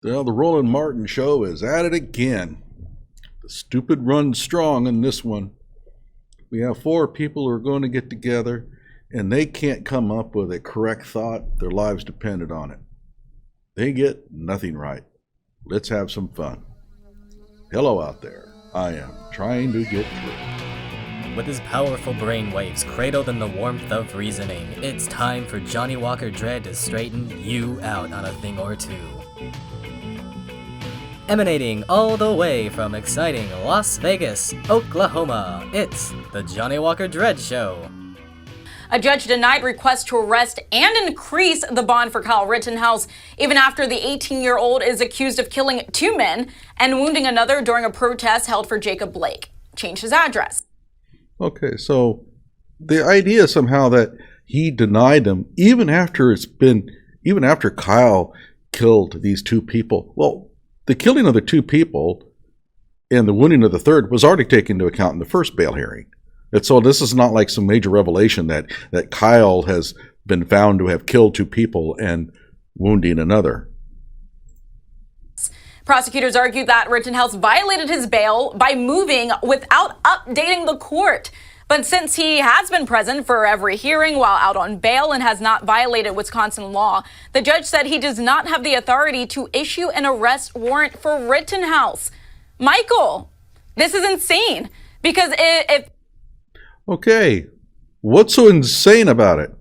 Well, the Roland Martin show is at it again. The stupid runs strong in this one. We have four people who are going to get together, and they can't come up with a correct thought. Their lives depended on it. They get nothing right. Let's have some fun. Hello out there. I am trying to get through. With his powerful brainwaves cradled in the warmth of reasoning, it's time for Johnnie Walker Dread to straighten you out on a thing or two. Emanating all the way from exciting Las Vegas, Oklahoma, it's the Johnnie Walker Dread Show. A judge denied requests to arrest and increase the bond for Kyle Rittenhouse, even after the 18-year-old is accused of killing two men and wounding another during a protest held for Jacob Blake. Changed his address. Okay, so the idea somehow that he denied them even after Kyle killed these two people. Well, the killing of the two people and the wounding of the third was already taken into account in the first bail hearing. And so this is not like some major revelation that Kyle has been found to have killed two people and wounding another. Prosecutors argued that Rittenhouse violated his bail by moving without updating the court. But since he has been present for every hearing while out on bail and has not violated Wisconsin law, the judge said he does not have the authority to issue an arrest warrant for Rittenhouse. Michael, this is insane because if... Okay, what's so insane about it?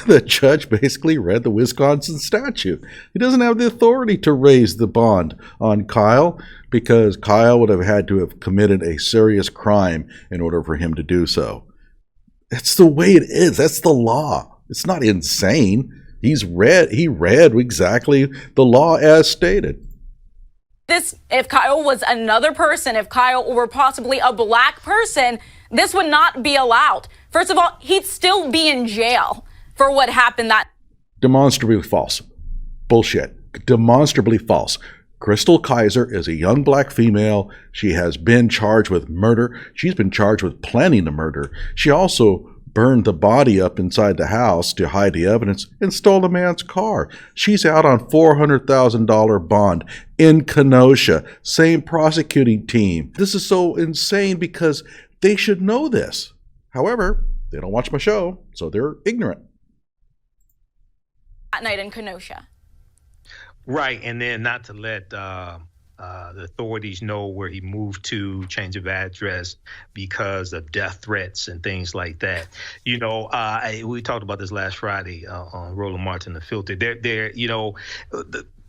The judge basically read the Wisconsin statute. He doesn't have the authority to raise the bond on Kyle because Kyle would have had to have committed a serious crime in order for him to do so. That's the way it is. That's the law. It's not he read exactly the law as stated. If Kyle was another person, if Kyle were possibly a black person, this would not be allowed. First of all, he'd still be in jail for what happened. That demonstrably false. Bullshit. Demonstrably false. Crystal Kaiser is a young black female. She has been charged with murder. She's been charged with planning the murder. She also burned the body up inside the house to hide the evidence and stole the man's car. She's out on $400,000 bond in Kenosha. Same prosecuting team. This is so insane because they should know this. However, they don't watch my show, so they're ignorant. That night in Kenosha. Right, and then not to let the authorities know where he moved to, change of address because of death threats and things like that. You know, we talked about this last Friday on Roland Martin the Filter.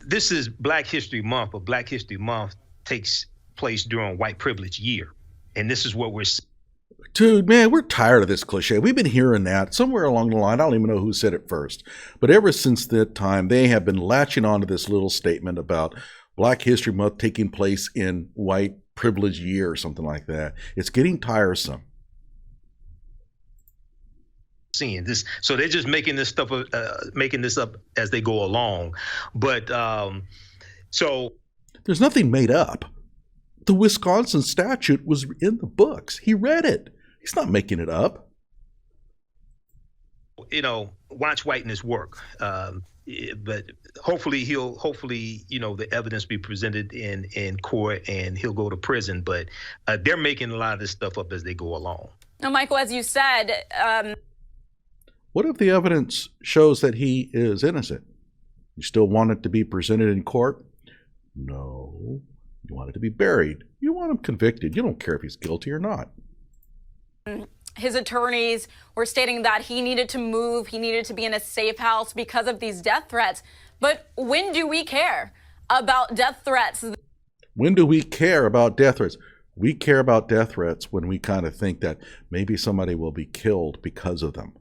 This is Black History Month, but Black History Month takes place during White Privilege Year, and this is what we're seeing. Dude, man, we're tired of this cliche. We've been hearing that somewhere along the line. I don't even know who said it first. But ever since that time, they have been latching onto this little statement about Black History Month taking place in White Privilege Year or something like that. It's getting tiresome. Seeing this, so they're just making this stuff, making this up as they go along. But so there's nothing made up. The Wisconsin statute was in the books. He read it. He's not making it up. You know, watch whiteness work. But hopefully the evidence be presented in court and he'll go to prison. But they're making a lot of this stuff up as they go along. Now, Michael, as you said, what if the evidence shows that he is innocent? You still want it to be presented in court? No. You want it to be buried. You want him convicted. You don't care if he's guilty or not. His attorneys were stating that he needed to move, he needed to be in a safe house because of these death threats. But when do we care about death threats? When do we care about death threats? We care about death threats when we kind of think that maybe somebody will be killed because of them.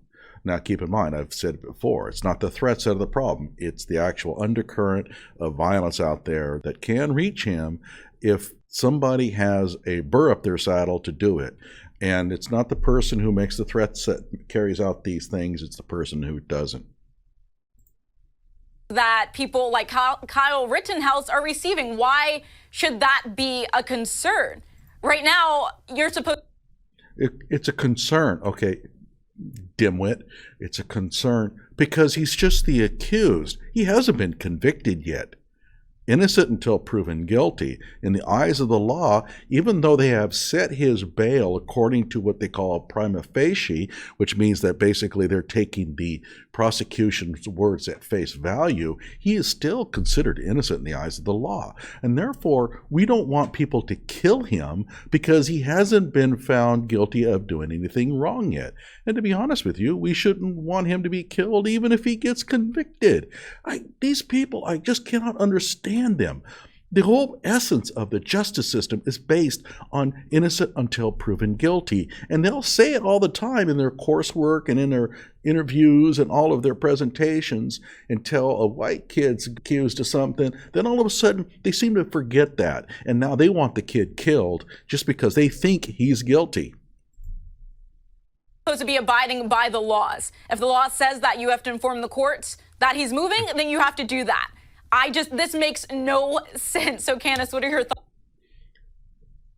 Now, keep in mind, I've said it before, it's not the threats that are the problem. It's the actual undercurrent of violence out there that can reach him if somebody has a burr up their saddle to do it. And it's not the person who makes the threats that carries out these things, it's the person who doesn't. That people like Kyle Rittenhouse are receiving. Why should that be a concern? Right now, you're supposed... It's a concern, okay, dimwit. It's a concern because he's just the accused. He hasn't been convicted yet. innocent until proven guilty. In the eyes of the law, even though they have set his bail according to what they call a prima facie, which means that basically they're taking the prosecution's words at face value, he is still considered innocent in the eyes of the law. And therefore, we don't want people to kill him because he hasn't been found guilty of doing anything wrong yet. And to be honest with you, we shouldn't want him to be killed even if he gets convicted. These people, I just cannot understand them. The whole essence of the justice system is based on innocent until proven guilty. And they'll say it all the time in their coursework and in their interviews and all of their presentations until a white kid's accused of something. Then all of a sudden, they seem to forget that. And now they want the kid killed just because they think he's guilty. Supposed to be abiding by the laws. If the law says that you have to inform the courts that he's moving, then you have to do that. This makes no sense. So, Candace, what are your thoughts?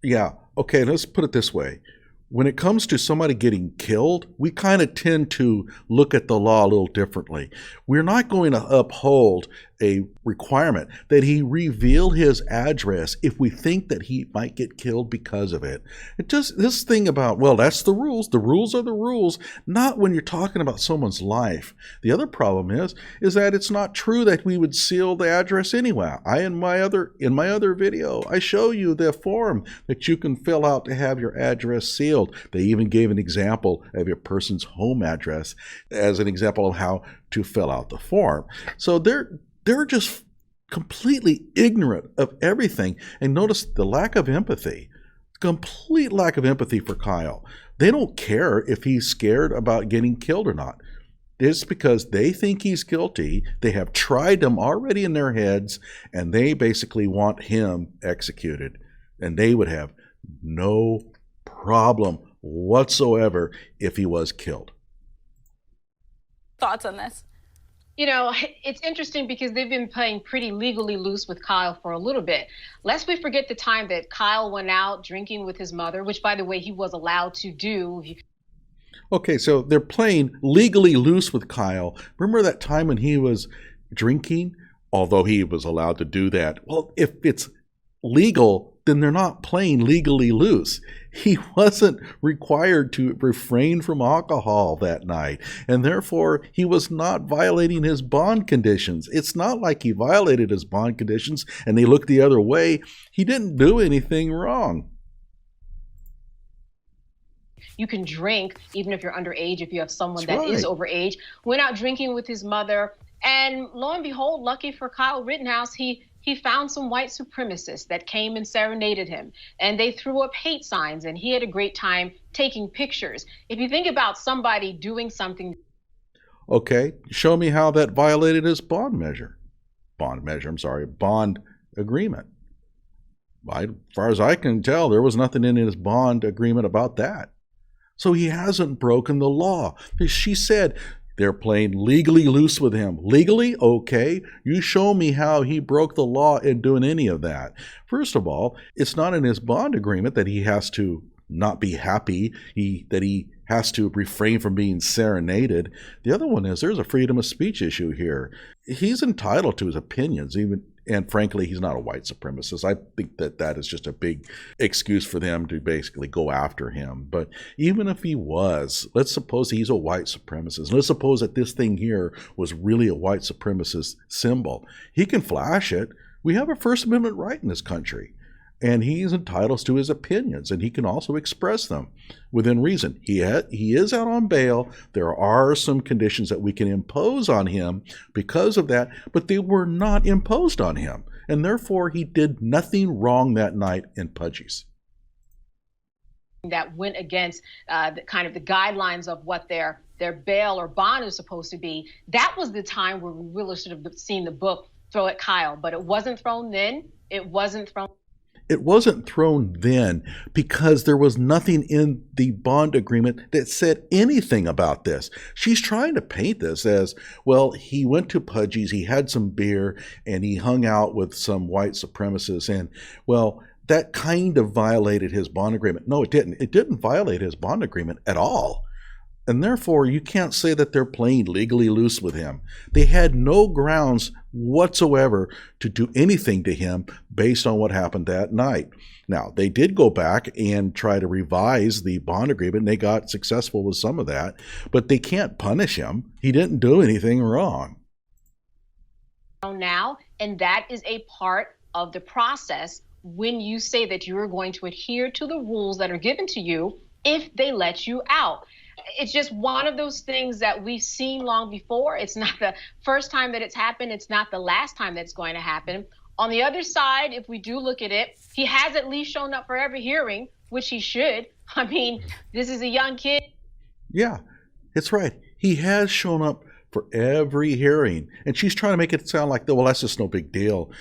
Yeah, okay, let's put it this way. When it comes to somebody getting killed, we kind of tend to look at the law a little differently. We're not going to uphold a requirement that he reveal his address if we think that he might get killed because of it. It just, this thing about, well, that's the rules are the rules, not when you're talking about someone's life. The other problem is that it's not true that we would seal the address anyway. In my other video, I show you the form that you can fill out to have your address sealed. They even gave an example of your person's home address as an example of how to fill out the form. So they're just completely ignorant of everything. And notice the lack of empathy, complete lack of empathy for Kyle. They don't care if he's scared about getting killed or not. It's because they think he's guilty. They have tried him already in their heads, and they basically want him executed. And they would have no problem whatsoever if he was killed. Thoughts on this? You know, it's interesting because they've been playing pretty legally loose with Kyle for a little bit. Lest we forget the time that Kyle went out drinking with his mother, which, by the way, he was allowed to do. Okay, so they're playing legally loose with Kyle. Remember that time when he was drinking, although he was allowed to do that? Well, if it's legal, then they're not playing legally loose. He wasn't required to refrain from alcohol that night, and therefore he was not violating his bond conditions. It's not like he violated his bond conditions and they looked the other way. He didn't do anything wrong. You can drink even if you're underage, if you have someone that is overage. Went out drinking with his mother, and lo and behold, lucky for Kyle Rittenhouse, he found some white supremacists that came and serenaded him, and they threw up hate signs, and he had a great time taking pictures. If you think about somebody doing something. Okay, show me how that violated his bond agreement. As far as I can tell, there was nothing in his bond agreement about that. So he hasn't broken the law. She said, they're playing legally loose with him. Legally? Okay. You show me how he broke the law in doing any of that. First of all, it's not in his bond agreement that he has to not be happy, that he has to refrain from being serenaded. The other one is there's a freedom of speech issue here. He's entitled to his opinions, and frankly, he's not a white supremacist. I think that is just a big excuse for them to basically go after him. But even if he was, let's suppose he's a white supremacist. Let's suppose that this thing here was really a white supremacist symbol. He can flash it. We have a First Amendment right in this country. And he's entitled to his opinions, and he can also express them within reason. He is out on bail. There are some conditions that we can impose on him because of that, but they were not imposed on him. And therefore, he did nothing wrong that night in Pudgy's. That went against the guidelines of what their bail or bond is supposed to be. That was the time where we really should have seen the book throw at Kyle, but it wasn't thrown then. It wasn't thrown. It wasn't thrown then because there was nothing in the bond agreement that said anything about this. She's trying to paint this as, well, he went to Pudgy's, he had some beer, and he hung out with some white supremacists, and, well, that kind of violated his bond agreement. No, it didn't. It didn't violate his bond agreement at all. And therefore, you can't say that they're playing legally loose with him. They had no grounds whatsoever to do anything to him based on what happened that night. Now, they did go back and try to revise the bond agreement, and they got successful with some of that, but they can't punish him. He didn't do anything wrong. Now, and that is a part of the process when you say that you are going to adhere to the rules that are given to you if they let you out. It's just one of those things that we've seen long before. It's not the first time that it's happened. It's not the last time that's going to happen. On the other side, if we do look at it, he has at least shown up for every hearing, which he should. I mean, this is a young kid. Yeah, it's right. He has shown up for every hearing. And she's trying to make it sound like, well, that's just no big deal.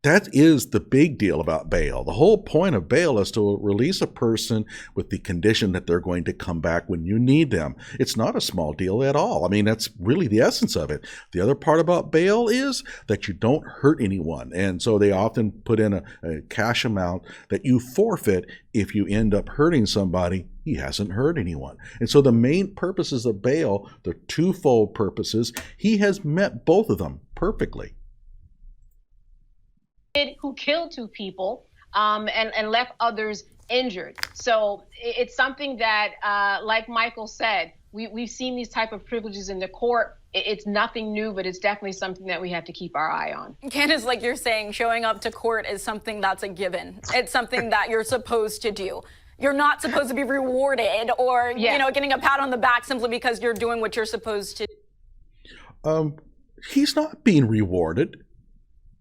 That is the big deal about bail. The whole point of bail is to release a person with the condition that they're going to come back when you need them. It's not a small deal at all. I mean, that's really the essence of it. The other part about bail is that you don't hurt anyone. And so they often put in a cash amount that you forfeit if you end up hurting somebody. He hasn't hurt anyone. And so the main purposes of bail, the twofold purposes, he has met both of them perfectly. Who killed two people and left others injured. So it's something that, like Michael said, we've seen these type of privileges in the court. It's nothing new, but it's definitely something that we have to keep our eye on. Candace, like you're saying, showing up to court is something that's a given. It's something that you're supposed to do. You're not supposed to be rewarded or, getting a pat on the back simply because you're doing what you're supposed to do. He's not being rewarded.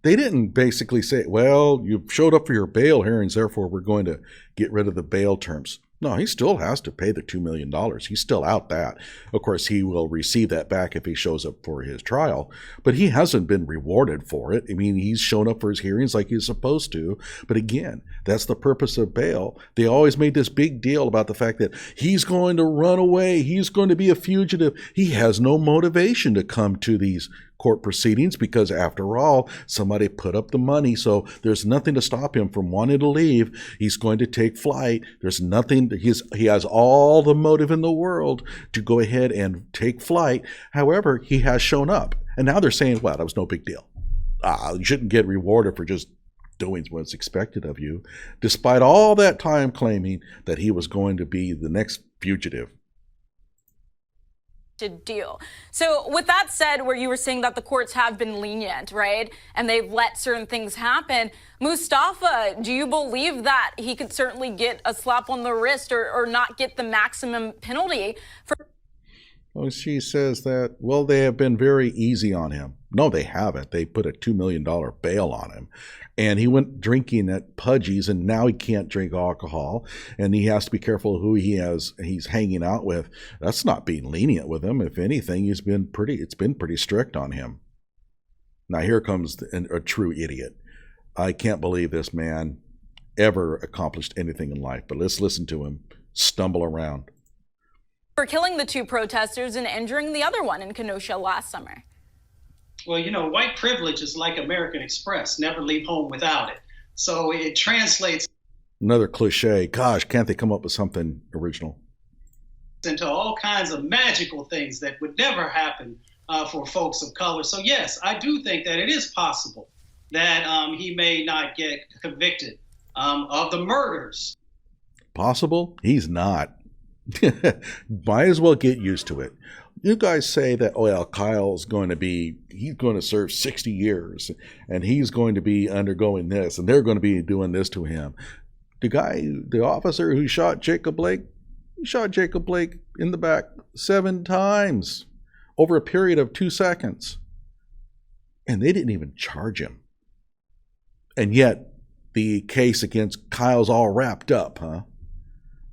They didn't basically say, well, you showed up for your bail hearings, therefore we're going to get rid of the bail terms. No, he still has to pay the $2 million. He's still out that. Of course, he will receive that back if he shows up for his trial, but he hasn't been rewarded for it. I mean, he's shown up for his hearings like he's supposed to. But again, that's the purpose of bail. They always made this big deal about the fact that he's going to run away. He's going to be a fugitive. He has no motivation to come to these court proceedings because, after all, somebody put up the money. So there's nothing to stop him from wanting to leave. He's going to take flight. There's nothing. He has all the motive in the world to go ahead and take flight. However, he has shown up. And now they're saying, well, that was no big deal. You shouldn't get rewarded for just doing what's expected of you, despite all that time claiming that he was going to be the next fugitive. To deal. So with that said, where you were saying that the courts have been lenient, right? And they've let certain things happen. Mustafa, do you believe that he could certainly get a slap on the wrist or not get the maximum penalty for? Well, she says that, well, they have been very easy on him. No, they haven't. They put a $2 million bail on him. And he went drinking at Pudgy's, and now he can't drink alcohol. And he has to be careful who he's hanging out with. That's not being lenient with him. If anything, it's been pretty strict on him. Now here comes a true idiot. I can't believe this man ever accomplished anything in life. But let's listen to him stumble around. For killing the two protesters and injuring the other one in Kenosha last summer. Well, white privilege is like American Express. Never leave home without it. So it translates. Another cliche. Gosh, can't they come up with something original? Into all kinds of magical things that would never happen for folks of color. So yes, I do think that it is possible that he may not get convicted of the murders. Possible? He's not. Might as well get used to it. You guys say that, well, Kyle's going to serve 60 years and he's going to be undergoing this and they're going to be doing this to him. The officer who shot Jacob Blake, he shot Jacob Blake in the back 7 times over a period of 2 seconds. And they didn't even charge him. And yet the case against Kyle's all wrapped up, huh?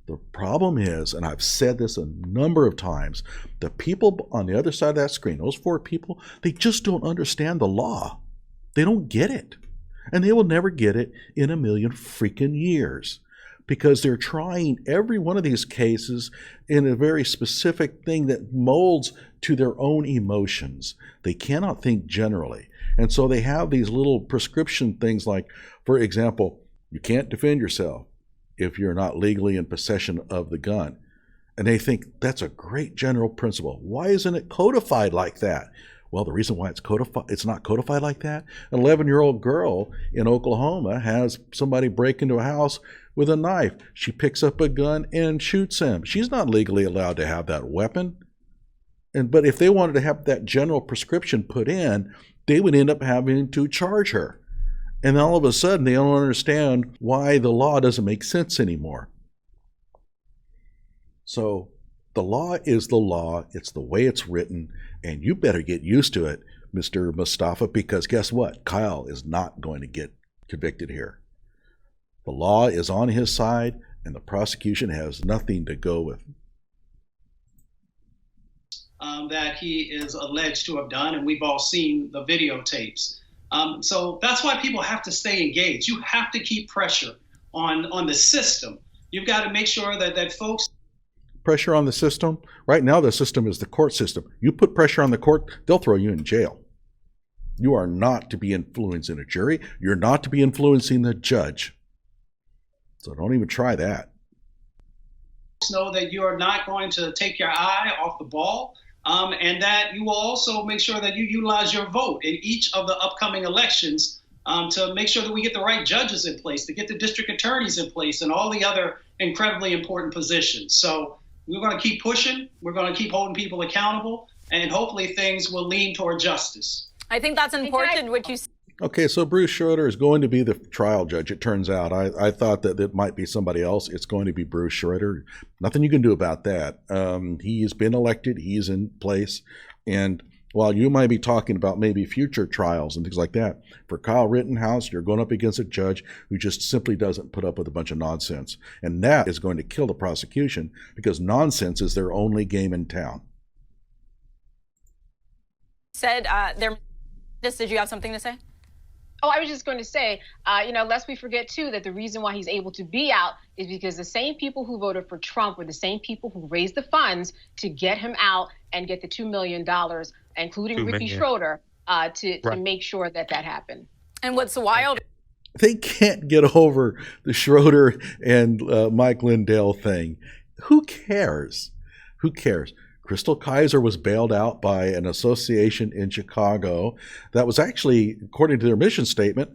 The problem is, and I've said this a number of times, the people on the other side of that screen, those 4 people, they just don't understand the law. They don't get it. And they will never get it in a million freaking years because they're trying every one of these cases in a very specific thing that molds to their own emotions. They cannot think generally. And so they have these little prescription things like, for example, you can't defend yourself if you're not legally in possession of the gun. And they think that's a great general principle. Why isn't it codified like that? Well, the reason why it's not codified like that, an 11-year-old girl in Oklahoma has somebody break into a house with a knife. She picks up a gun and shoots him. She's not legally allowed to have that weapon. But if they wanted to have that general prescription put in, they would end up having to charge her. And all of a sudden, they don't understand why the law doesn't make sense anymore. So the law is the law. It's the way it's written. And you better get used to it, Mr. Mustafa, because guess what? Kyle is not going to get convicted here. The law is on his side, and the prosecution has nothing to go with. That he is alleged to have done, and we've all seen the videotapes. So that's why people have to stay engaged. You have to keep pressure on the system. You've got to make sure that folks... Pressure on the system? Right now the system is the court system. You put pressure on the court, they'll throw you in jail. You are not to be influencing a jury. You're not to be influencing the judge. So don't even try that. Know that you are not going to take your eye off the ball, and that you will also make sure that you utilize your vote in each of the upcoming elections to make sure that we get the right judges in place, to get the district attorneys in place, and all the other incredibly important positions. So we're going to keep pushing. We're going to keep holding people accountable, and hopefully things will lean toward justice. I think that's important, what you... Okay, so Bruce Schroeder is going to be the trial judge, it turns out. I thought that it might be somebody else. It's going to be Bruce Schroeder. Nothing you can do about that. He has been elected. He's in place. And while you might be talking about maybe future trials and things like that, for Kyle Rittenhouse, you're going up against a judge who just simply doesn't put up with a bunch of nonsense. And that is going to kill the prosecution because nonsense is their only game in town. Said did you have something to say? Oh, I was just going to say, lest we forget, too, that the reason why he's able to be out is because the same people who voted for Trump were the same people who raised the funds to get him out and get the $2 million, including Ricky Schroeder, to make sure that happened. And what's wild? They can't get over the Schroeder and Mike Lindell thing. Who cares? Who cares? Crystal Kaiser was bailed out by an association in Chicago that was actually, according to their mission statement,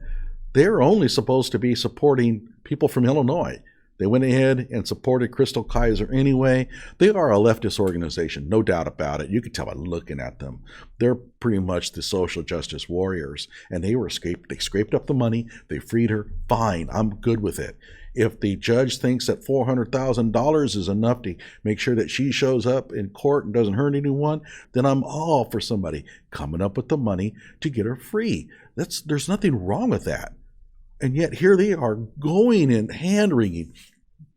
they're only supposed to be supporting people from Illinois. They went ahead and supported Crystal Kaiser anyway. They are a leftist organization, no doubt about it. You can tell by looking at them. They're pretty much the social justice warriors, and they scraped up the money. They freed her. Fine, I'm good with it. If the judge thinks that $400,000 is enough to make sure that she shows up in court and doesn't hurt anyone, then I'm all for somebody coming up with the money to get her free. There's nothing wrong with that. And yet here they are going and hand-wringing,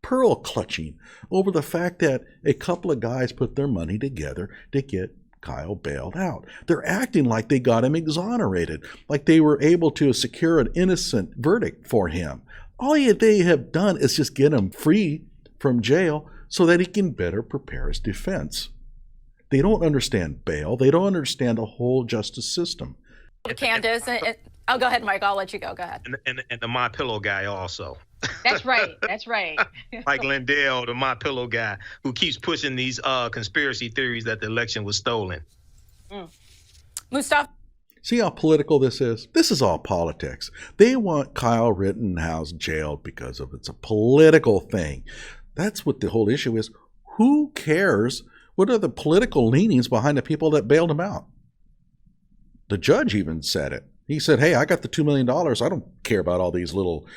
pearl clutching over the fact that a couple of guys put their money together to get Kyle bailed out. They're acting like they got him exonerated, like they were able to secure an innocent verdict for him. All they have done is just get him free from jail so that he can better prepare his defense. They don't understand bail. They don't understand the whole justice system. Candace, oh, go ahead, Mike. I'll let you go. Go ahead. And the My Pillow guy also. That's right. That's right. Mike Lindell, the My Pillow guy, who keeps pushing these conspiracy theories that the election was stolen. Mustafa. See how political this is? This is all politics. They want Kyle Rittenhouse jailed because it's a political thing. That's what the whole issue is. Who cares? What are the political leanings behind the people that bailed him out? The judge even said it. He said, hey, I got the $2 million. I don't care about all these little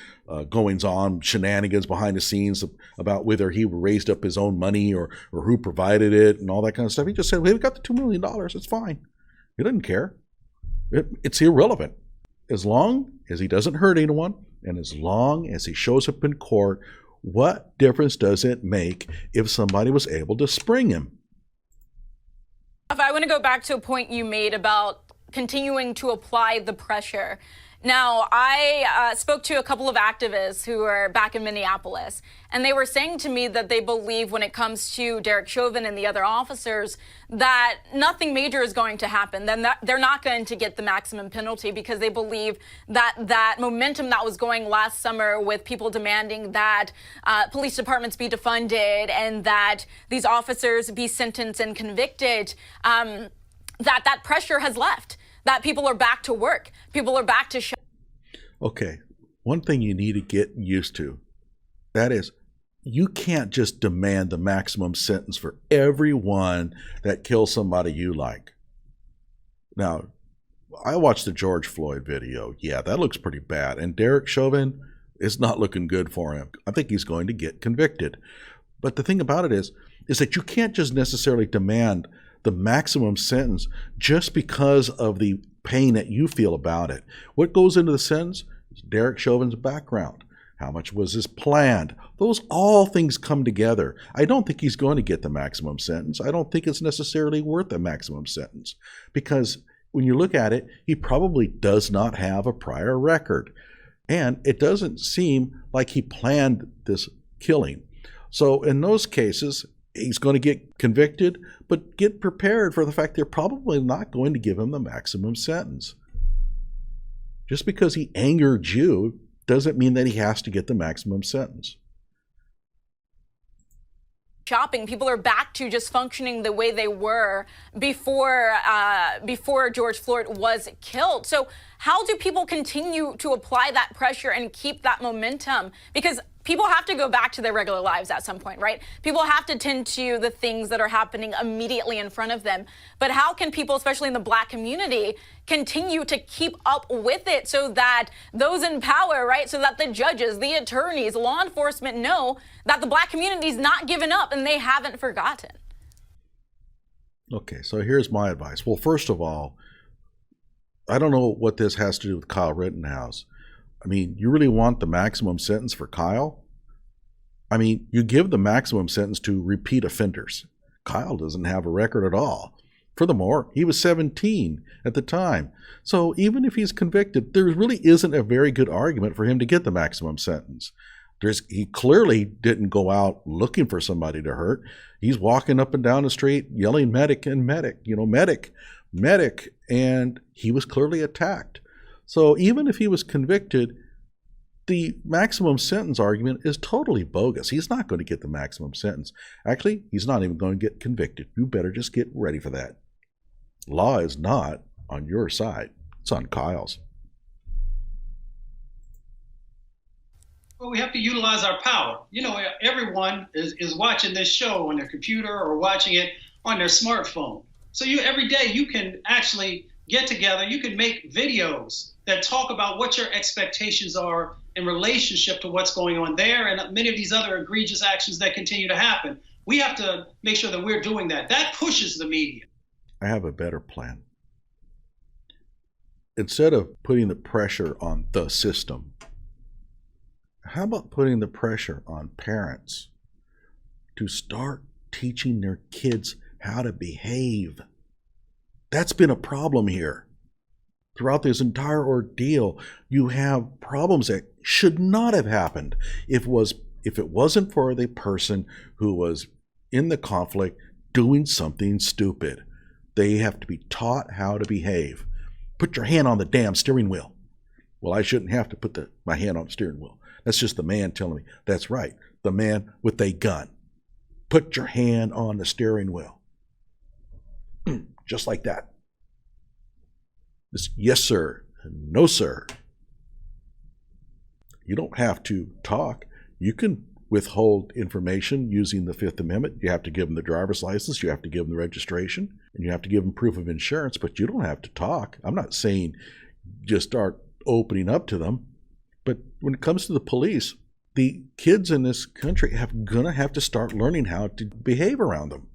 goings-on, shenanigans behind the scenes about whether he raised up his own money or who provided it and all that kind of stuff. He just said, hey, we got the $2 million. It's fine. He doesn't care. It's irrelevant. As long as he doesn't hurt anyone and as long as he shows up in court, what difference does it make if somebody was able to spring him? I want to go back to a point you made about continuing to apply the pressure. Now, I spoke to a couple of activists who are back in Minneapolis, and they were saying to me that they believe when it comes to Derek Chauvin and the other officers that nothing major is going to happen. Then they're not going to get the maximum penalty because they believe that that momentum that was going last summer with people demanding that police departments be defunded and that these officers be sentenced and convicted, that pressure has left, that people are back to work. People are back to Okay, one thing you need to get used to, that is, you can't just demand the maximum sentence for everyone that kills somebody you like. Now, I watched the George Floyd video. Yeah, that looks pretty bad. And Derek Chauvin is not looking good for him. I think he's going to get convicted. But the thing about it is that you can't just necessarily demand the maximum sentence just because of the pain that you feel about it. What goes into the sentence is Derek Chauvin's background. How much was this planned? Those all things come together. I don't think he's going to get the maximum sentence. I don't think it's necessarily worth a maximum sentence because when you look at it, he probably does not have a prior record. And it doesn't seem like he planned this killing. So in those cases, he's going to get convicted, but get prepared for the fact they're probably not going to give him the maximum sentence. Just because he angered you doesn't mean that he has to get the maximum sentence. shopping. People are back to just functioning the way they were before George Floyd was killed. So how do people continue to apply that pressure and keep that momentum? Because people have to go back to their regular lives at some point, right? People have to tend to the things that are happening immediately in front of them. But how can people, especially in the Black community, continue to keep up with it so that those in power, right, so that the judges, the attorneys, law enforcement know that the Black community is not giving up and they haven't forgotten? Okay, so here's my advice. Well, first of all, I don't know what this has to do with Kyle Rittenhouse. I mean, you really want the maximum sentence for Kyle? I mean, you give the maximum sentence to repeat offenders. Kyle doesn't have a record at all. Furthermore, he was 17 at the time. So even if he's convicted, there really isn't a very good argument for him to get the maximum sentence. He clearly didn't go out looking for somebody to hurt. He's walking up and down the street yelling medic and medic, medic, medic, and he was clearly attacked. So even if he was convicted, the maximum sentence argument is totally bogus. He's not going to get the maximum sentence. Actually, he's not even going to get convicted. You better just get ready for that. Law is not on your side. It's on Kyle's. Well, we have to utilize our power. Everyone is watching this show on their computer or watching it on their smartphone. So every day you can actually get together, you can make videos that talk about what your expectations are in relationship to what's going on there and many of these other egregious actions that continue to happen. We have to make sure that we're doing that. That pushes the media. I have a better plan. Instead of putting the pressure on the system, how about putting the pressure on parents to start teaching their kids how to behave? That's been a problem here. Throughout this entire ordeal, you have problems that should not have happened if it wasn't for the person who was in the conflict doing something stupid. They have to be taught how to behave. Put your hand on the damn steering wheel. Well, I shouldn't have to put my hand on the steering wheel. That's just the man telling me. That's right, the man with a gun. Put your hand on the steering wheel. Just like that. It's yes, sir, and no, sir. You don't have to talk. You can withhold information using the Fifth Amendment. You have to give them the driver's license. You have to give them the registration. And you have to give them proof of insurance, but you don't have to talk. I'm not saying just start opening up to them. But when it comes to the police, the kids in this country gonna have to start learning how to behave around them.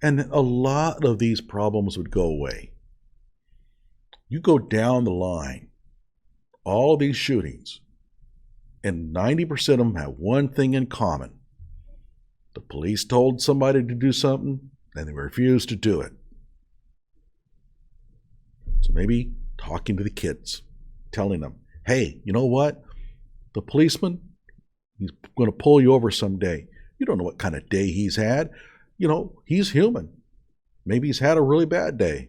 And a lot of these problems would go away. You go down the line, all these shootings, and 90% of them have one thing in common. The police told somebody to do something, and they refused to do it. So maybe talking to the kids, telling them, Hey, you know what? The policeman, he's going to pull you over someday. You don't know what kind of day he's had. You know, he's human. Maybe he's had a really bad day.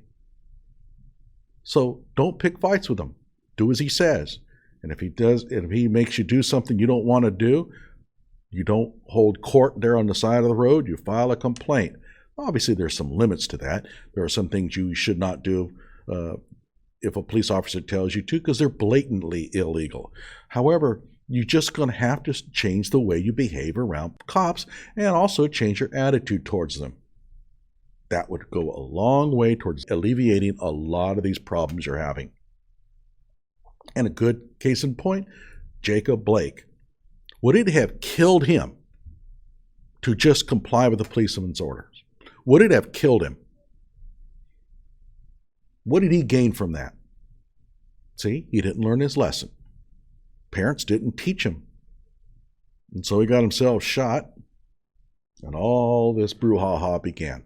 So don't pick fights with him. Do as he says. And if he makes you do something you don't want to do, you don't hold court there on the side of the road. You file a complaint. Obviously, there's some limits to that. There are some things you should not do if a police officer tells you to, because they're blatantly illegal. However, you're just going to have to change the way you behave around cops and also change your attitude towards them. That would go a long way towards alleviating a lot of these problems you're having. And a good case in point, Jacob Blake. Would it have killed him to just comply with the policeman's orders? Would it have killed him? What did he gain from that? See, he didn't learn his lesson. Parents didn't teach him. And so he got himself shot, and all this brouhaha began.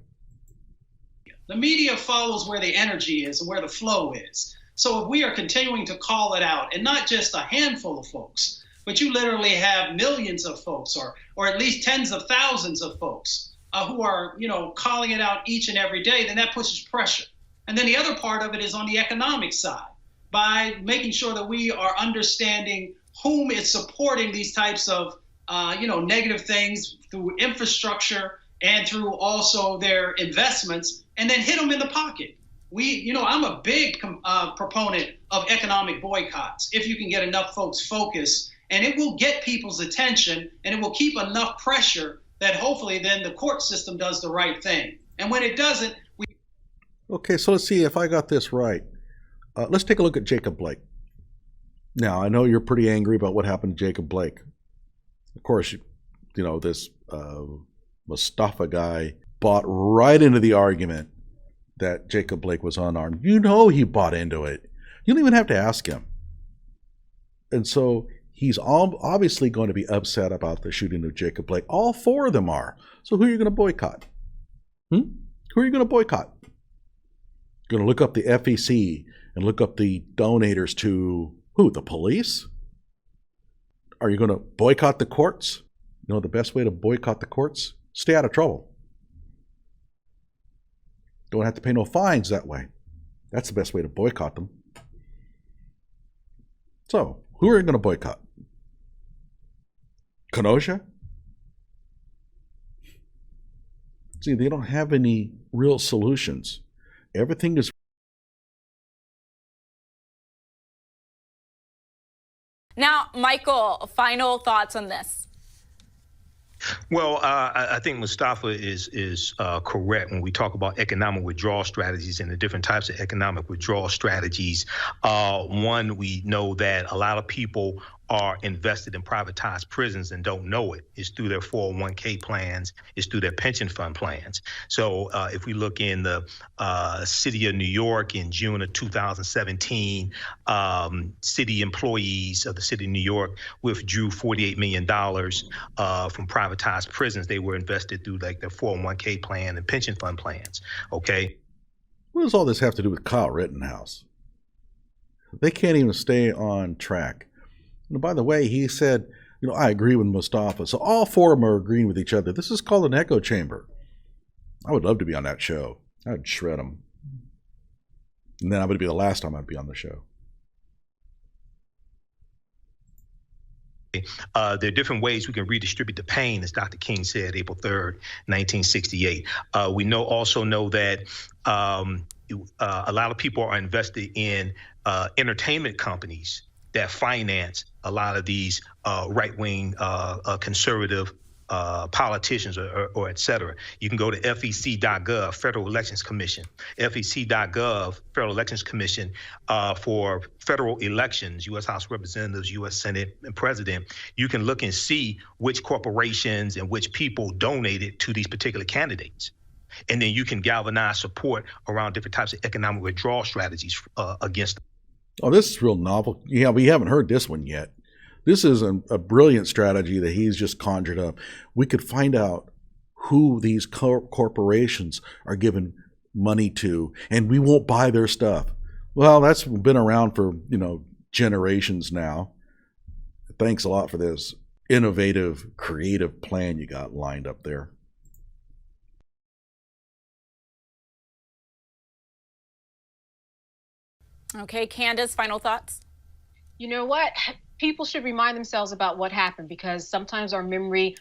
The media follows where the energy is and where the flow is. So if we are continuing to call it out, and not just a handful of folks, but you literally have millions of folks, or at least tens of thousands of folks who are, calling it out each and every day, then that pushes pressure. And then the other part of it is on the economic side, by making sure that we are understanding whom is supporting these types of, negative things through infrastructure and through also their investments, and then hit them in the pocket. I'm a big proponent of economic boycotts if you can get enough folks focused, and it will get people's attention, and it will keep enough pressure that hopefully then the court system does the right thing. And when it doesn't, Okay, so let's see if I got this right. Let's take a look at Jacob Blake. Now, I know you're pretty angry about what happened to Jacob Blake. Of course, this Mustafa guy bought right into the argument that Jacob Blake was unarmed. He bought into it. You don't even have to ask him. And so he's obviously going to be upset about the shooting of Jacob Blake. All four of them are. So who are you going to boycott? Who are you going to boycott? Going to look up the FEC and look up the donators to who? The police? Are you going to boycott the courts? The best way to boycott the courts? Stay out of trouble. Don't have to pay no fines that way. That's the best way to boycott them. So, who are you going to boycott? Kenosha? See, they don't have any real solutions. Everything is. Now, Michael, final thoughts on this. Well, I think Mustafa is correct when we talk about economic withdrawal strategies and the different types of economic withdrawal strategies. One, we know that a lot of people are invested in privatized prisons and don't know it. It's through their 401k plans. It's through their pension fund plans. So if we look in the city of New York in June of 2017, city employees of the city of New York withdrew $48 million from privatized prisons. They were invested through like their 401k plan and pension fund plans. Okay. What does all this have to do with Kyle Rittenhouse? They can't even stay on track. And by the way, he said, I agree with Mustafa. So all four of them are agreeing with each other. This is called an echo chamber. I would love to be on that show. I'd shred them. And then I would be the last time I'd be on the show. There are different ways we can redistribute the pain, as Dr. King said, April 3rd, 1968. We also know that a lot of people are invested in entertainment companies that finance a lot of these right-wing conservative politicians or et cetera. You can go to fec.gov, Federal Elections Commission, fec.gov, Federal Elections Commission for federal elections, U.S. House of Representatives, U.S. Senate, and President. You can look and see which corporations and which people donated to these particular candidates. And then you can galvanize support around different types of economic withdrawal strategies against them. Oh, this is real novel. Yeah, we haven't heard this one yet. This is a brilliant strategy that he's just conjured up. We could find out who these corporations are giving money to, and we won't buy their stuff. Well, that's been around for, generations now. Thanks a lot for this innovative, creative plan you got lined up there. Okay, Candace, final thoughts? You know what? People should remind themselves about what happened, because sometimes our memory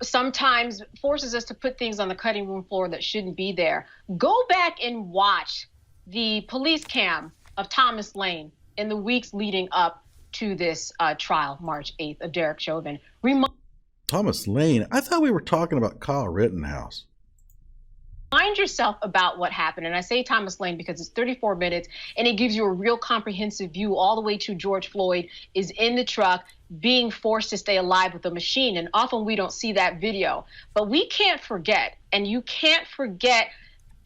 sometimes forces us to put things on the cutting room floor that shouldn't be there. Go back and watch the police cam of Thomas Lane in the weeks leading up to this trial, March 8th, of Derek Chauvin. Thomas Lane? I thought we were talking about Kyle Rittenhouse. Remind yourself about what happened. And I say Thomas Lane because it's 34 minutes and it gives you a real comprehensive view all the way to George Floyd is in the truck being forced to stay alive with a machine. And often we don't see that video. But we can't forget, and you can't forget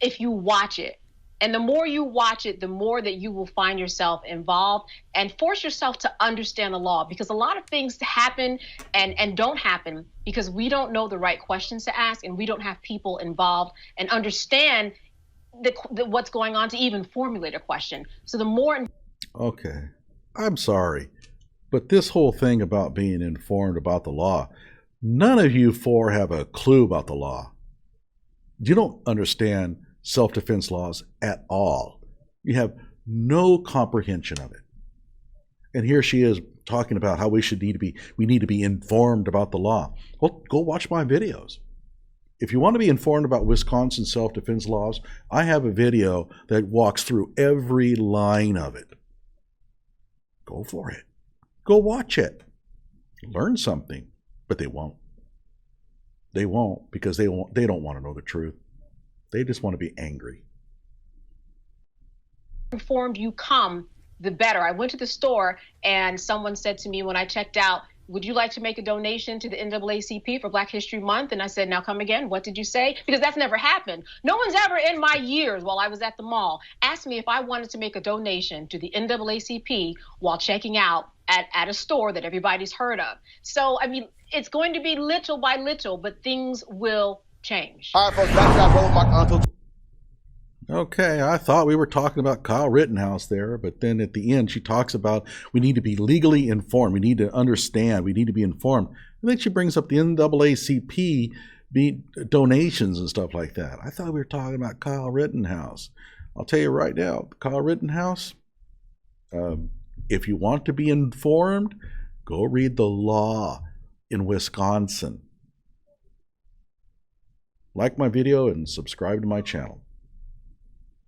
if you watch it. And the more you watch it, the more that you will find yourself involved and force yourself to understand the law, because a lot of things happen and don't happen because we don't know the right questions to ask and we don't have people involved and understand what's going on to even formulate a question. So the more... Okay, I'm sorry, but this whole thing about being informed about the law, none of you four have a clue about the law. You don't understand self-defense laws at all. You have no comprehension of it. And here she is talking about how we need to be informed about the law. Well, go watch my videos. If you want to be informed about Wisconsin self-defense laws, I have a video that walks through every line of it. Go for it. Go watch it. Learn something, but they won't. They won't, because they don't want to know the truth. They just want to be angry. Informed you come, the better. I went to the store and someone said to me when I checked out, would you like to make a donation to the NAACP for Black History Month? And I said, now come again. What did you say? Because that's never happened. No one's ever in my years while I was at the mall asked me if I wanted to make a donation to the NAACP while checking out at a store that everybody's heard of. So, I mean, it's going to be little by little, but things will change. All right, folks, back to that road mark until... Okay, I thought we were talking about Kyle Rittenhouse there, but then at the end she talks about we need to be legally informed, we need to understand, we need to be informed. And then she brings up the NAACP donations and stuff like that. I thought we were talking about Kyle Rittenhouse. I'll tell you right now, Kyle Rittenhouse, if you want to be informed, go read the law in Wisconsin. Like my video and subscribe to my channel.